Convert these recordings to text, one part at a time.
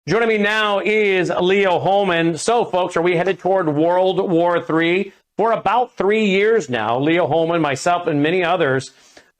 Joining me now is Leo Hohmann. So, folks, are we headed toward World War III? For about 3 years now, Leo Hohmann, myself, and many others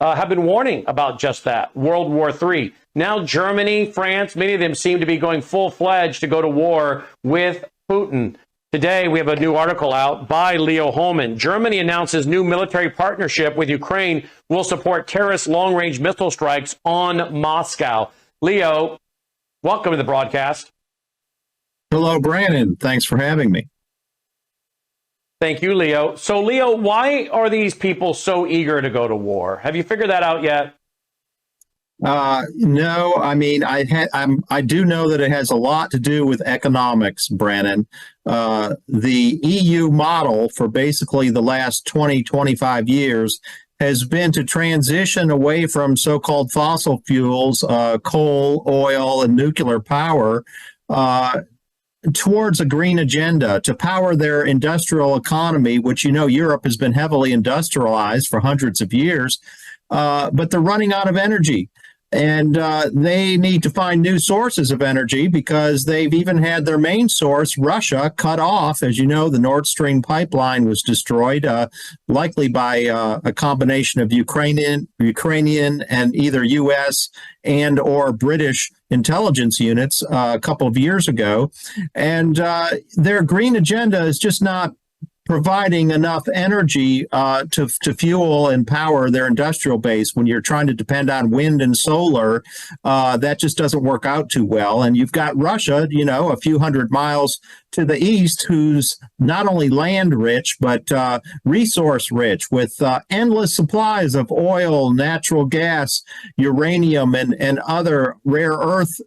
have been warning about just that, World War III. Now, Germany, France, many of them seem to be going full-fledged to go to war with Putin. Today, we have a new article out by Leo Hohmann. Germany announces new military partnership with Ukraine will support terrorist long-range missile strikes on Moscow. Leo, welcome to the broadcast. Hello, Brandon. Thanks for having me. Thank you, Leo. So, Leo, why are these people so eager to go to war? Have you figured that out yet? No, I mean, I do know that it has a lot to do with economics, Brandon. The EU model for basically the last 20, 25 years has been to transition away from so-called fossil fuels, coal, oil, and nuclear power, towards a green agenda to power their industrial economy, which, you know, Europe has been heavily industrialized for hundreds of years, but they're running out of energy. And they need to find new sources of energy because they've even had their main source, Russia, cut off. As you know, the Nord Stream pipeline was destroyed, likely by a combination of Ukrainian and either U.S. and or British intelligence units a couple of years ago. And their green agenda is just not providing enough energy to fuel and power their industrial base. When you're trying to depend on wind and solar, that just doesn't work out too well. And you've got Russia, you know, a few hundred miles to the east, who's not only land rich, but resource rich with endless supplies of oil, natural gas, uranium, and other rare earth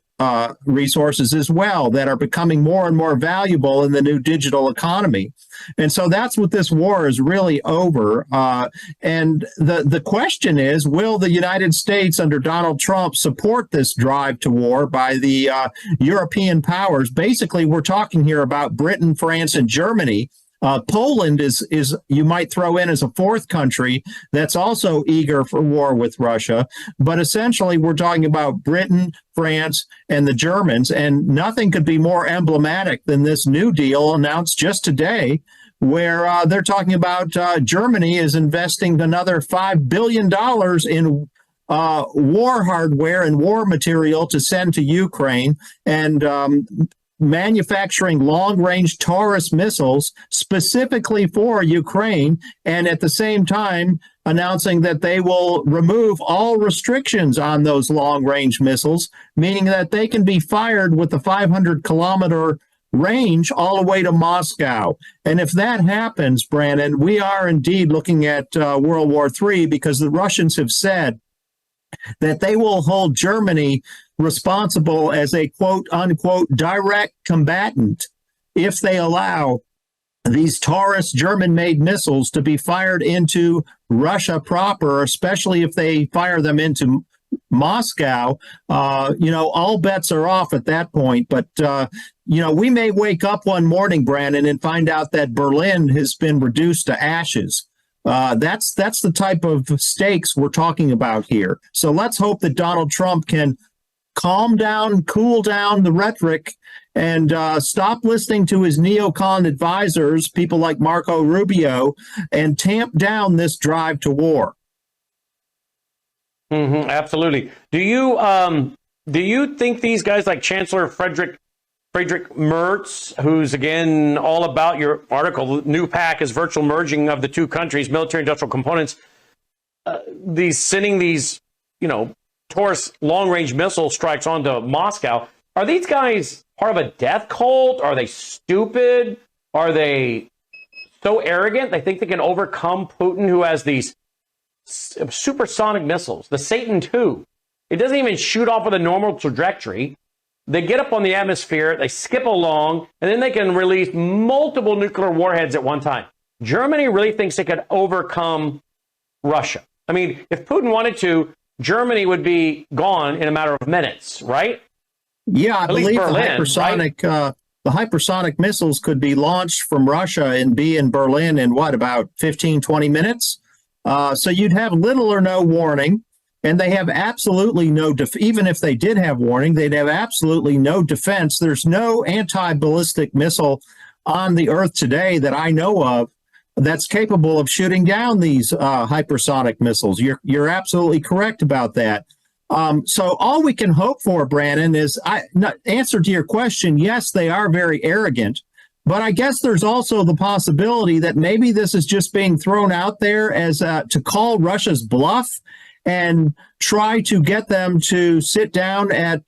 resources as well that are becoming more and more valuable in the new digital economy. And so that's what this war is really over. And the question is, will the United States under Donald Trump support this drive to war by the European powers? Basically, we're talking here about Britain, France, and Germany. Poland is you might throw in as a fourth country that's also eager for war with Russia. But essentially, we're talking about Britain, France, and the Germans. And nothing could be more emblematic than this new deal announced just today, where they're talking about Germany is investing another $5 billion in war hardware and war material to send to Ukraine, and manufacturing long-range Taurus missiles specifically for Ukraine, and at the same time announcing that they will remove all restrictions on those long-range missiles, meaning that they can be fired with a 500-kilometer range all the way to Moscow. And if that happens, Brandon, we are indeed looking at World War III, because the Russians have said that they will hold Germany responsible as a quote unquote direct combatant if they allow these Taurus German-made missiles to be fired into Russia proper, especially if they fire them into Moscow. You know, all bets are off at that point. But, you know, we may wake up one morning, Brandon, and find out that Berlin has been reduced to ashes. That's the type of stakes we're talking about here. So let's hope that Donald Trump can calm down, cool down the rhetoric, and stop listening to his neocon advisors, people like Marco Rubio, and tamp down this drive to war. Absolutely. Do you think these guys like Chancellor Friedrich Merz, who's again all about your article, New Pact is virtual merging of the two countries, military industrial components, sending these, you know, Taurus long-range missile strikes onto Moscow. Are these guys part of a death cult? Are they stupid? Are they so arrogant they think they can overcome Putin, who has these supersonic missiles, the Satan II? It doesn't even shoot off with a normal trajectory. They get up on the atmosphere, they skip along, and then they can release multiple nuclear warheads at one time. Germany really thinks they could overcome Russia. I mean, if Putin wanted to, Germany would be gone in a matter of minutes, right? Yeah, I believe Berlin, the hypersonic missiles could be launched from Russia and be in Berlin in about 15, 20 minutes? So you'd have little or no warning. And they have absolutely no even if they did have warning, they'd have absolutely no defense. There's no anti-ballistic missile on the Earth today that I know of that's capable of shooting down these hypersonic missiles. You're absolutely correct about that. So all we can hope for, Brandon, is answer to your question. Yes, they are very arrogant, but I guess there's also the possibility that maybe this is just being thrown out there as to call Russia's bluff and try to get them to sit down at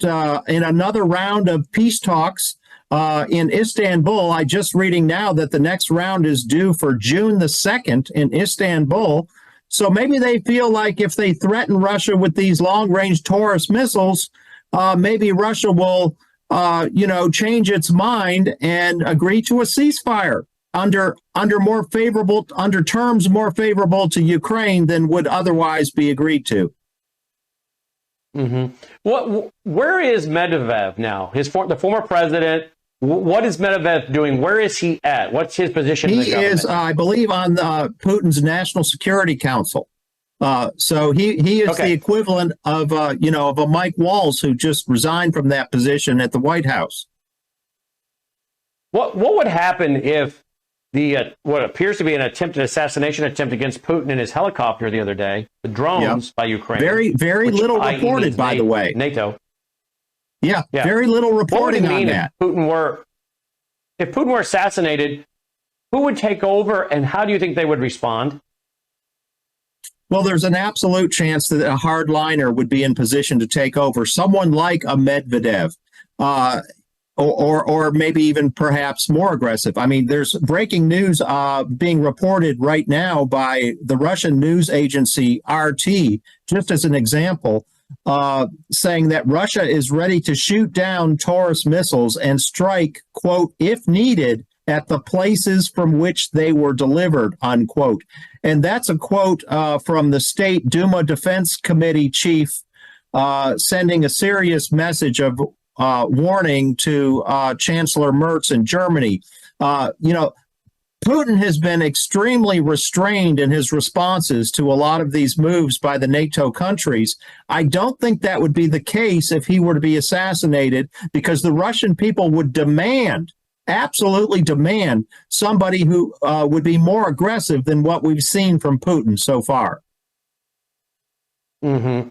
in another round of peace talks in Istanbul. I just reading now that the next round is due for June the 2nd in Istanbul. So maybe they feel like if they threaten Russia with these long-range Taurus missiles, maybe Russia will, change its mind and agree to a ceasefire under terms more favorable to Ukraine than would otherwise be agreed to. Mm-hmm. Where is Medvedev now? The former president. What is Medvedev doing? Where is he at? What's his position in the government? He is, I believe, on Putin's National Security Council. So he is the equivalent of a Mike Waltz who just resigned from that position at the White House. What would happen if what appears to be an attempted assassination attempt against Putin in his helicopter the other day, the drones by Ukraine? Very little reported, by the way. NATO. Yeah, very little reporting on that. If Putin were assassinated, who would take over, and how do you think they would respond? Well, there's an absolute chance that a hardliner would be in position to take over, someone like a Medvedev, or maybe even perhaps more aggressive. I mean, there's breaking news being reported right now by the Russian news agency RT, just as an example, saying that Russia is ready to shoot down Taurus missiles and strike, quote, if needed, at the places from which they were delivered, unquote. And that's a quote from the State Duma Defense Committee chief sending a serious message of warning to Chancellor Merz in Germany. Putin has been extremely restrained in his responses to a lot of these moves by the NATO countries. I don't think that would be the case if he were to be assassinated, because the Russian people would absolutely demand somebody who would be more aggressive than what we've seen from Putin so far. Mm-hmm.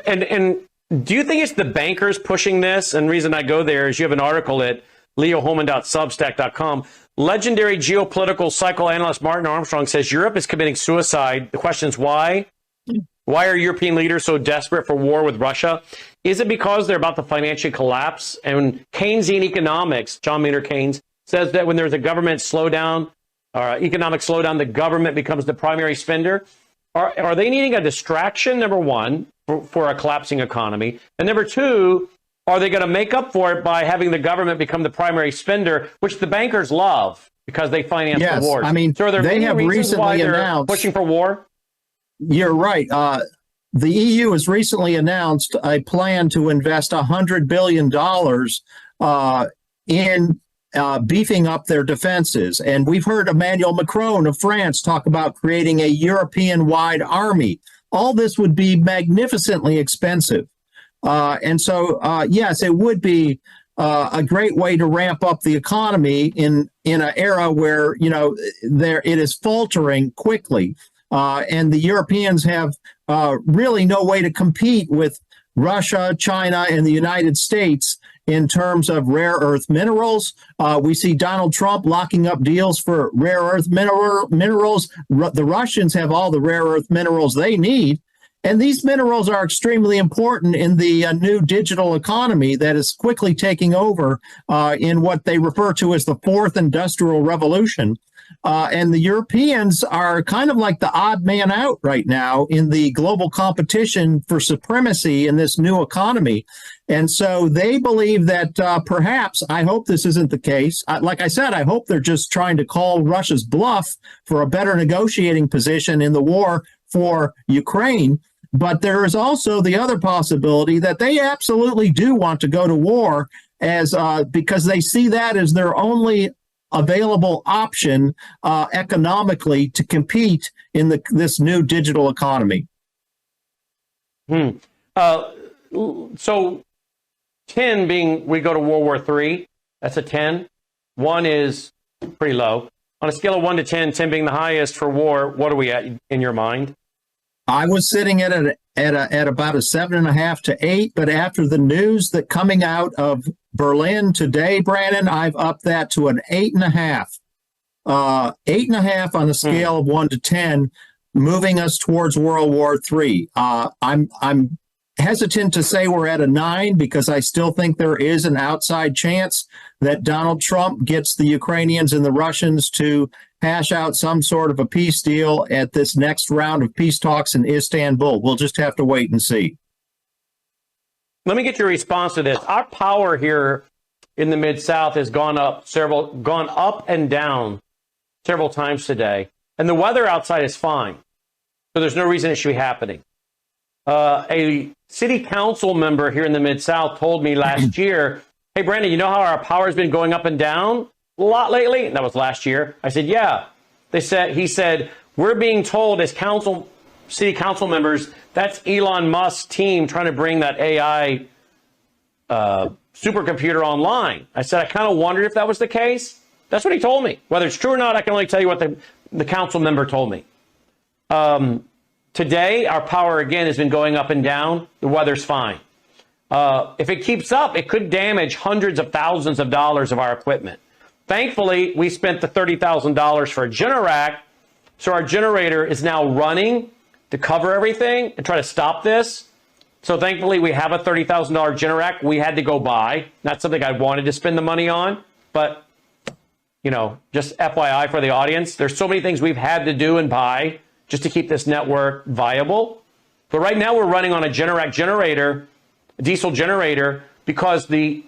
And do you think it's the bankers pushing this? And the reason I go there is you have an article at leoholman.substack.com. Legendary geopolitical psychoanalyst Martin Armstrong says Europe is committing suicide. The question is why? Why are European leaders so desperate for war with Russia? Is it because they're about to financially collapse? And Keynesian economics, John Maynard Keynes, says that when there's a government slowdown or economic slowdown, the government becomes the primary spender. Are they needing a distraction, number one, for a collapsing economy? And number two, are they going to make up for it by having the government become the primary spender, which the bankers love because they finance the wars? I mean, so are there they have recently why they're announced, pushing for war? You're right. The EU has recently announced a plan to invest $100 billion in beefing up their defenses. And we've heard Emmanuel Macron of France talk about creating a European-wide army. All this would be magnificently expensive. And so, yes, it would be a great way to ramp up the economy in an era where, it is faltering quickly. And the Europeans have really no way to compete with Russia, China, and the United States in terms of rare earth minerals. We see Donald Trump locking up deals for rare earth minerals. The Russians have all the rare earth minerals they need. And these minerals are extremely important in the new digital economy that is quickly taking over in what they refer to as the fourth industrial revolution. And the Europeans are kind of like the odd man out right now in the global competition for supremacy in this new economy. And so they believe that perhaps, I hope this isn't the case. Like I said, I hope they're just trying to call Russia's bluff for a better negotiating position in the war for Ukraine. But there is also the other possibility that they absolutely do want to go to war because they see that as their only available option economically to compete in this new digital economy. So 10 being we go to World War III, that's a 10. 1 is pretty low. On a scale of 1 to 10, 10 being the highest for war, what are we at in your mind? I was sitting at about a 7.5 to 8, but after the news that coming out of Berlin today, Brandon, I've upped that to an 8.5. 8.5 on a scale of 1 to 10, moving us towards World War III. I'm hesitant to say we're at a 9 because I still think there is an outside chance that Donald Trump gets the Ukrainians and the Russians to hash out some sort of a peace deal at this next round of peace talks in Istanbul. We'll just have to wait and see. Let me get your response to this. Our power here in the Mid-South has gone up and down several times today, and the weather outside is fine. So there's no reason it should be happening. A city council member here in the Mid-South told me last year, hey, Brandon, you know how our power has been going up and down a lot lately? And that was last year. I said, yeah. He said, we're being told as city council members, that's Elon Musk's team trying to bring that AI supercomputer online. I said, I kind of wondered if that was the case. That's what he told me. Whether it's true or not, I can only tell you what the council member told me. Today, our power, again, has been going up and down. The weather's fine. If it keeps up, it could damage hundreds of thousands of dollars of our equipment. Thankfully, we spent the $30,000 for a Generac, so our generator is now running to cover everything and try to stop this. So thankfully, we have a $30,000 Generac we had to go buy. Not something I wanted to spend the money on, but, you know, just FYI for the audience, there's so many things we've had to do and buy just to keep this network viable. But right now, we're running on a Generac generator, a diesel generator, because the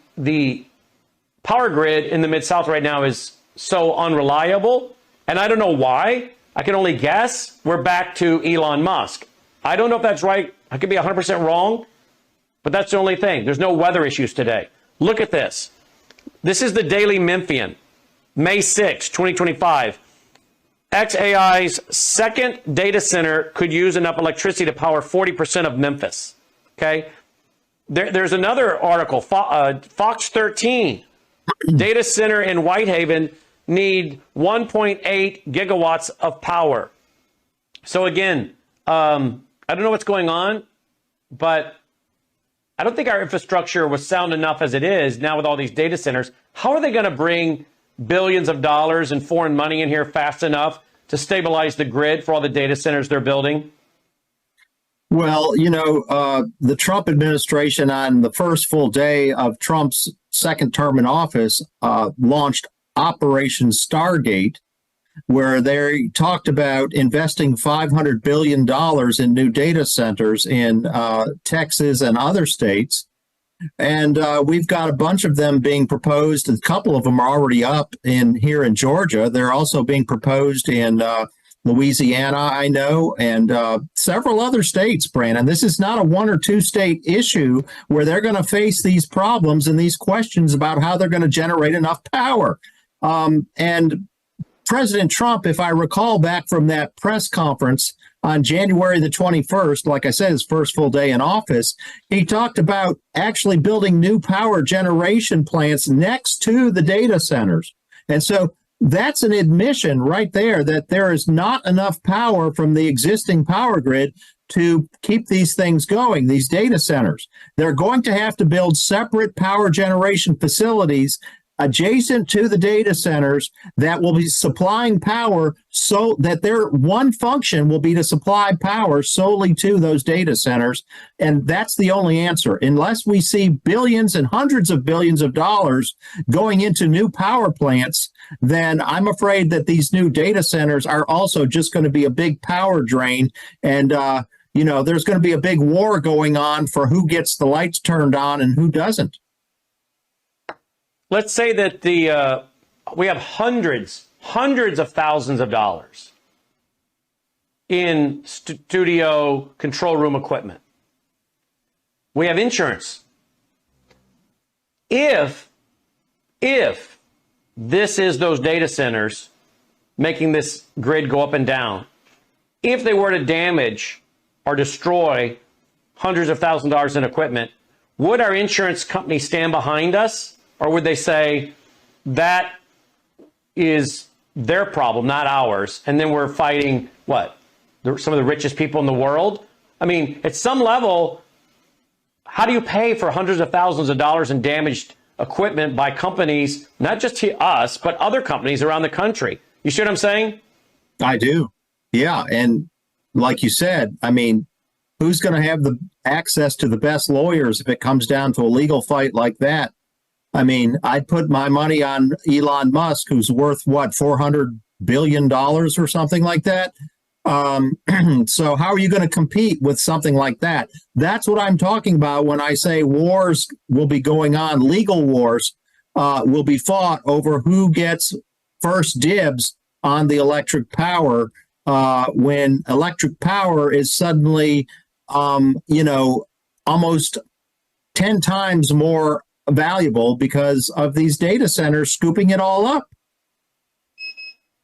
power grid in the Mid-South right now is so unreliable. And I don't know why. I can only guess. We're back to Elon Musk. I don't know if that's right. I could be 100% wrong, but that's the only thing. There's no weather issues today. Look at this. This is the Daily Memphian, May 6, 2025. xAI's second data center could use enough electricity to power 40% of Memphis. Okay. There's another article, Fox 13. Data center in Whitehaven need 1.8 gigawatts of power. So again, I don't know what's going on, but I don't think our infrastructure was sound enough as it is now with all these data centers. How are they going to bring billions of dollars in foreign money in here fast enough to stabilize the grid for all the data centers they're building? Well, you know, the Trump administration on the first full day of Trump's second term in office launched Operation Stargate, where they talked about investing $500 billion in new data centers in Texas and other states. And we've got a bunch of them being proposed. A couple of them are already up here in Georgia. They're also being proposed in Louisiana, I know, and several other states, Brandon. This is not a 1 or 2 state issue where they're going to face these problems and these questions about how they're going to generate enough power. And President Trump, if I recall back from that press conference on January the 21st, like I said, his first full day in office, he talked about actually building new power generation plants next to the data centers. And so that's an admission right there that there is not enough power from the existing power grid to keep these things going, these data centers. They're going to have to build separate power generation facilities adjacent to the data centers that will be supplying power so that their one function will be to supply power solely to those data centers. And that's the only answer. Unless we see billions and hundreds of billions of dollars going into new power plants, then I'm afraid that these new data centers are also just going to be a big power drain. And, you know, there's going to be a big war going on for who gets the lights turned on and who doesn't. Let's say that we have hundreds of thousands of dollars in studio control room equipment. We have insurance. If this is those data centers making this grid go up and down, if they were to damage or destroy hundreds of thousands of dollars in equipment, would our insurance company stand behind us? Or would they say that is their problem, not ours? And then we're fighting what? Some of the richest people in the world? I mean, at some level, how do you pay for hundreds of thousands of dollars in damaged equipment by companies, not just to us, but other companies around the country? You see what I'm saying? I do. Yeah. And like you said, I mean, who's going to have the access to the best lawyers if it comes down to a legal fight like that? I mean, I'd put my money on Elon Musk, who's worth what, $400 billion or something like that. So how are you going to compete with something like that? That's what I'm talking about when I say wars will be going on. Legal wars will be fought over who gets first dibs on the electric power when electric power is suddenly, almost 10 times more valuable because of these data centers scooping it all up.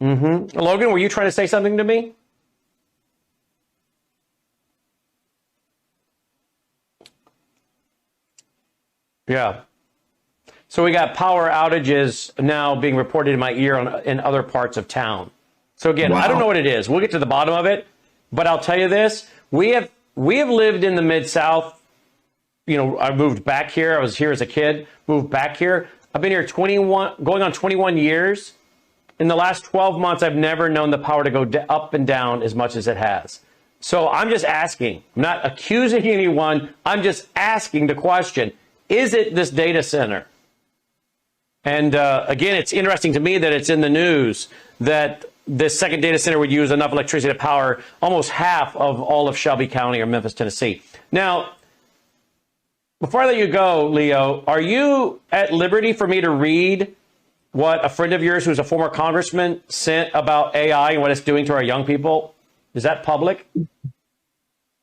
Mm-hmm. Logan, were you trying to say something to me? Yeah. So we got power outages now being reported in my ear in other parts of town. So again, Wow. I don't know what it is. We'll get to the bottom of it, but I'll tell you this: we have lived in the Mid-South. I moved back here. I was here as a kid. Moved back here. I've been here 21, going on 21 years. In the last 12 months, I've never known the power to go up and down as much as it has. So I'm just asking. I'm not accusing anyone. I'm just asking the question: is it this data center? And again, it's interesting to me that it's in the news that this second data center would use enough electricity to power almost half of all of Shelby County or Memphis, Tennessee. Now, before I let you go, Leo, are you at liberty for me to read what a friend of yours who's a former congressman sent about AI and what it's doing to our young people? Is that public?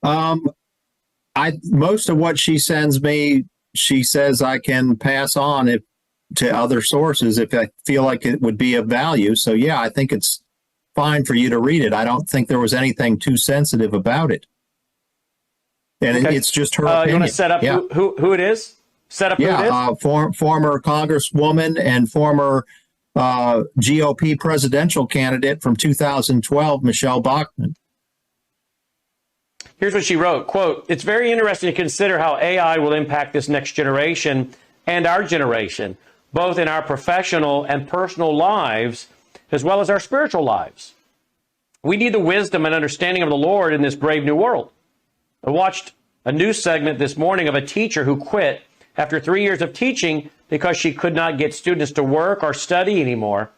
Most of what she sends me, she says I can pass on to other sources if I feel like it would be of value. So yeah, I think it's fine for you to read it. I don't think there was anything too sensitive about it. And okay. It's just her opinion. You want to set up who it is? Set up who it is? Former Congresswoman and former GOP presidential candidate from 2012, Michelle Bachmann. Here's what she wrote, quote, "It's very interesting to consider how AI will impact this next generation and our generation, both in our professional and personal lives, as well as our spiritual lives. We need the wisdom and understanding of the Lord in this brave new world." I watched a news segment this morning of a teacher who quit after 3 years of teaching because she could not get students to work or study anymore.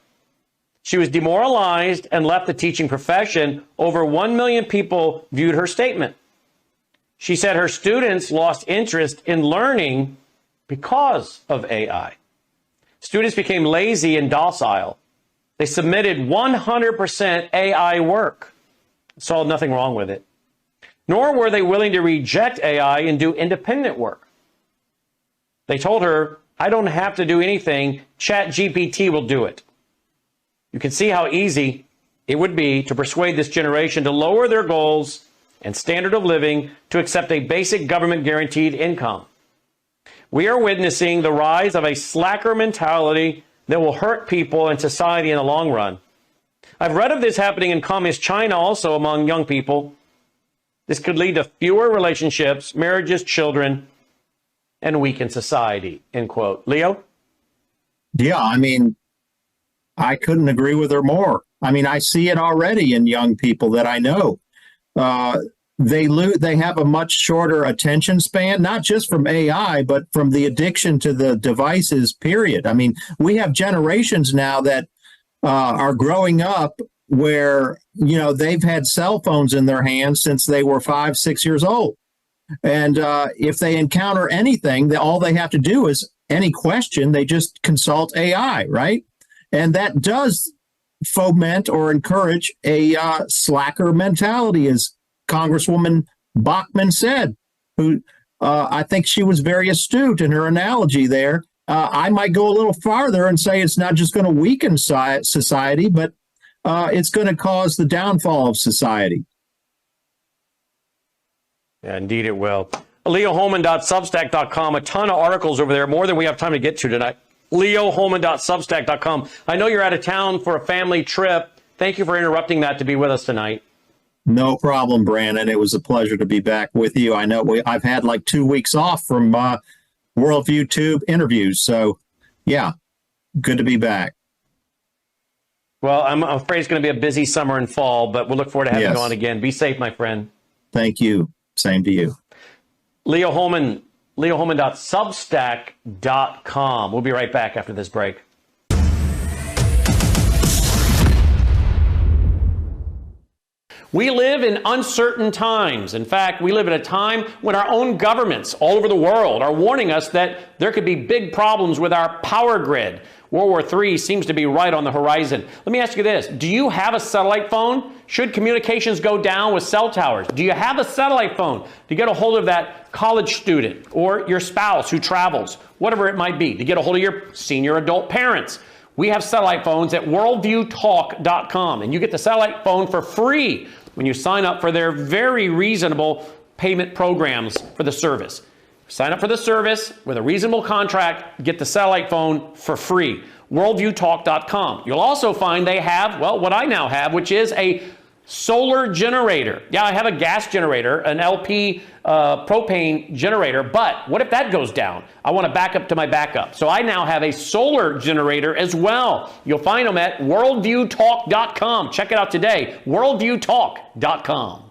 She was demoralized and left the teaching profession. Over 1 million people viewed her statement. She said her students lost interest in learning because of AI. Students became lazy and docile. They submitted 100% AI work. Saw nothing wrong with it. Nor were they willing to reject AI and do independent work. They told her, "I don't have to do anything. ChatGPT will do it." You can see how easy it would be to persuade this generation to lower their goals and standard of living to accept a basic government guaranteed income. We are witnessing the rise of a slacker mentality that will hurt people and society in the long run. I've read of this happening in communist China also among young people. This could lead to fewer relationships, marriages, children, and weaken society, end quote. Leo? Yeah, I mean, I couldn't agree with her more. I mean, I see it already in young people that I know. They have a much shorter attention span, not just from AI, but from the addiction to the devices, period. I mean, we have generations now that are growing up where, they've had cell phones in their hands since they were 5, 6 years old. And if they encounter anything, all they have to do is any question, they just consult AI, right? And that does foment or encourage a slacker mentality, as Congresswoman Bachmann said, who I think she was very astute in her analogy there. I might go a little farther and say it's not just going to weaken society, but it's going to cause the downfall of society. Yeah, indeed it will. LeoHolman.substack.com. A ton of articles over there, more than we have time to get to tonight. LeoHolman.substack.com. I know you're out of town for a family trip. Thank you for interrupting that to be with us tonight. No problem, Brandon. It was a pleasure to be back with you. I know I've had like 2 weeks off from Worldview Tube interviews. So, yeah, good to be back. Well, I'm afraid it's going to be a busy summer and fall, but we'll look forward to having you on again. Be safe, my friend. Thank you. Same to you. Leo Holman, LeoHolman.substack.com. We'll be right back after this break. We live in uncertain times. In fact, we live at a time when our own governments all over the world are warning us that there could be big problems with our power grid. World War III seems to be right on the horizon. Let me ask you this. Do you have a satellite phone? Should communications go down with cell towers? Do you have a satellite phone to get a hold of that college student or your spouse who travels, whatever it might be, to get a hold of your senior adult parents? We have satellite phones at worldviewtalk.com, and you get the satellite phone for free when you sign up for their very reasonable payment programs for the service. Sign up for the service with a reasonable contract, get the satellite phone for free. Worldviewtalk.com. You'll also find they have, well, what I now have, which is a solar generator. Yeah, I have a gas generator, an LP propane generator, but what if that goes down? I want to back up to my backup. So I now have a solar generator as well. You'll find them at worldviewtalk.com. Check it out today, worldviewtalk.com.